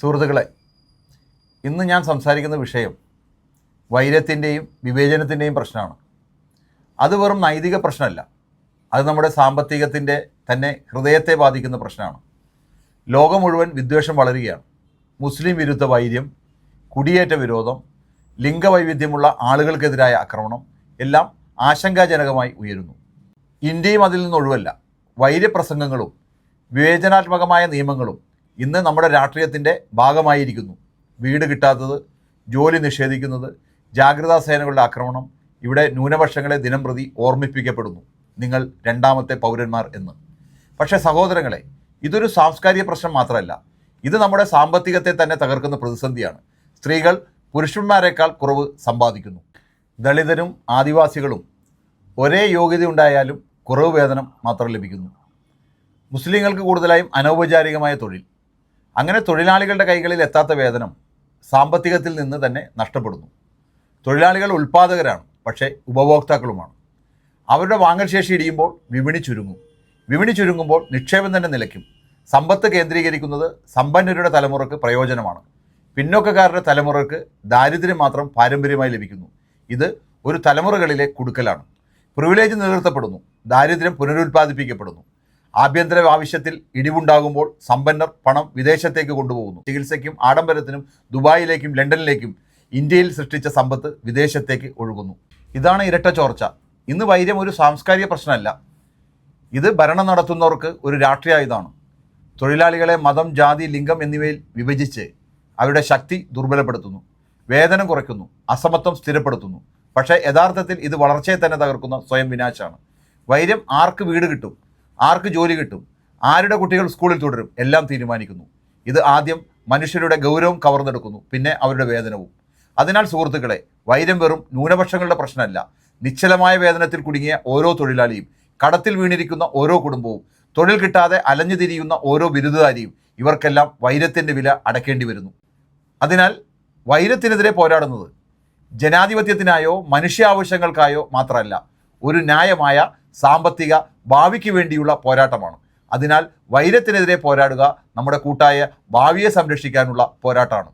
സുഹൃത്തുക്കളെ, ഇന്ന് ഞാൻ സംസാരിക്കുന്ന വിഷയം വൈരത്തിൻ്റെയും വിവേചനത്തിൻ്റെയും പ്രശ്നമാണ്. അത് വെറും നൈതിക പ്രശ്നമല്ല, അത് നമ്മുടെ സാമ്പത്തികത്തിൻ്റെ തന്നെ ഹൃദയത്തെ ബാധിക്കുന്ന പ്രശ്നമാണ്. ലോകം മുഴുവൻ വിദ്വേഷം വളരുകയാണ്. മുസ്ലിം വിരുദ്ധ വൈര്യം, കുടിയേറ്റ വിരോധം, ലിംഗവൈവിധ്യമുള്ള ആളുകൾക്കെതിരായ ആക്രമണം എല്ലാം ആശങ്കാജനകമായി ഉയരുന്നു. ഇന്ത്യയും അതിൽ നിന്നൊഴിവല്ല. വൈര്യപ്രസംഗങ്ങളും വിവേചനാത്മകമായ നിയമങ്ങളും ഇന്ന് നമ്മുടെ രാഷ്ട്രീയത്തിൻ്റെ ഭാഗമായിരിക്കുന്നു. വീട് കിട്ടാത്തത്, ജോലി നിഷേധിക്കുന്നത്, ജാഗ്രതാ സേനകളുടെ ആക്രമണം, ഇവിടെ ന്യൂനപക്ഷങ്ങളെ ദിനംപ്രതി ഓർമ്മിപ്പിക്കപ്പെടുന്നു, നിങ്ങൾ രണ്ടാമത്തെ പൗരന്മാർ എന്ന്. പക്ഷേ സഹോദരങ്ങളെ, ഇതൊരു സാംസ്കാരിക പ്രശ്നം മാത്രമല്ല, ഇത് നമ്മുടെ സാമ്പത്തികത്തെ തന്നെ തകർക്കുന്ന പ്രതിസന്ധിയാണ്. സ്ത്രീകൾ പുരുഷന്മാരെക്കാൾ കുറവ് സമ്പാദിക്കുന്നു. ദളിതരും ആദിവാസികളും ഒരേ യോഗ്യതയുണ്ടായാലും കുറവ് വേതനം മാത്രം ലഭിക്കുന്നു. മുസ്ലിങ്ങൾക്ക് കൂടുതലായും അനൗപചാരികമായ തൊഴിൽ. അങ്ങനെ തൊഴിലാളികളുടെ കൈകളിൽ എത്താത്ത വേതനം സാമ്പത്തികത്തിൽ നിന്ന് തന്നെ നഷ്ടപ്പെടുന്നു. തൊഴിലാളികൾ ഉൽപ്പാദകരാണ്, പക്ഷേ ഉപഭോക്താക്കളുമാണ്. അവരുടെ വാങ്ങൽ ശേഷി ഇടിയുമ്പോൾ വിപണി ചുരുങ്ങും. വിപണി ചുരുങ്ങുമ്പോൾ നിക്ഷേപം തന്നെ നിലയ്ക്കും. സമ്പത്ത് കേന്ദ്രീകരിക്കുന്നത് സമ്പന്നരുടെ തലമുറക്ക് പ്രയോജനമാണ്. പിന്നോക്കക്കാരുടെ തലമുറക്ക് ദാരിദ്ര്യം മാത്രം പാരമ്പര്യമായി ലഭിക്കുന്നു. ഇത് ഒരു തലമുറകളിലെ കുടുക്കലാണ്. പ്രിവിലേജ് നിലനിർത്തപ്പെടുന്നു, ദാരിദ്ര്യം പുനരുൽപ്പാദിപ്പിക്കപ്പെടുന്നു. ആഭ്യന്തര ആവശ്യത്തിൽ ഇടിവുണ്ടാകുമ്പോൾ സമ്പന്നർ പണം വിദേശത്തേക്ക് കൊണ്ടുപോകുന്നു. ചികിത്സയ്ക്കും ആഡംബരത്തിനും ദുബായിലേക്കും ലണ്ടനിലേക്കും ഇന്ത്യയിൽ സൃഷ്ടിച്ച സമ്പത്ത് വിദേശത്തേക്ക് ഒഴുകുന്നു. ഇതാണ് ഇരട്ട ചോർച്ച. ഇന്ന് വൈര്യം ഒരു സാംസ്കാരിക പ്രശ്നമല്ല, ഇത് ഭരണം നടത്തുന്നവർക്ക് ഒരു രാഷ്ട്രീയ ആയുധമാണ്. തൊഴിലാളികളെ മതം, ജാതി, ലിംഗം എന്നിവയിൽ വിഭജിച്ച് അവരുടെ ശക്തി ദുർബലപ്പെടുത്തുന്നു, വേതനം കുറയ്ക്കുന്നു, അസമത്വം സ്ഥിരപ്പെടുത്തുന്നു. പക്ഷേ യഥാർത്ഥത്തിൽ ഇത് വളർച്ചയെ തന്നെ തകർക്കുന്ന സ്വയം വിനാശമാണ്. വൈര്യം ആർക്ക് വീട് കിട്ടും, ആർക്ക് ജോലി കിട്ടും, ആരുടെ കുട്ടികൾ സ്കൂളിൽ തുടരും എല്ലാം തീരുമാനിക്കുന്നു. ഇത് ആദ്യം മനുഷ്യരുടെ ഗൗരവം കവർന്നെടുക്കുന്നു, പിന്നെ അവരുടെ വേതനവും. അതിനാൽ സുഹൃത്തുക്കളെ, വൈര്യം വെറും ന്യൂനപക്ഷങ്ങളുടെ പ്രശ്നമല്ല. നിശ്ചലമായ വേതനത്തിൽ കുടുങ്ങിയ ഓരോ തൊഴിലാളിയും, കടത്തിൽ വീണിരിക്കുന്ന ഓരോ കുടുംബവും, തൊഴിൽ കിട്ടാതെ അലഞ്ഞു തിരിയുന്ന ഓരോ ബിരുദധാരിയും, ഇവർക്കെല്ലാം വൈരത്തിൻ്റെ വില അടയ്ക്കേണ്ടി വരുന്നു. അതിനാൽ വൈരത്തിനെതിരെ പോരാടുന്നത് ജനാധിപത്യത്തിനായോ മനുഷ്യാവശ്യങ്ങൾക്കായോ മാത്രമല്ല, ഒരു ന്യായമായ സാമ്പത്തിക ഭാവിക്ക് വേണ്ടിയുള്ള പോരാട്ടമാണ്. അതിനാൽ വൈരത്തിനെതിരെ പോരാടുക നമ്മുടെ കൂട്ടായ ഭാവിയെ സംരക്ഷിക്കാനുള്ള പോരാട്ടമാണ്.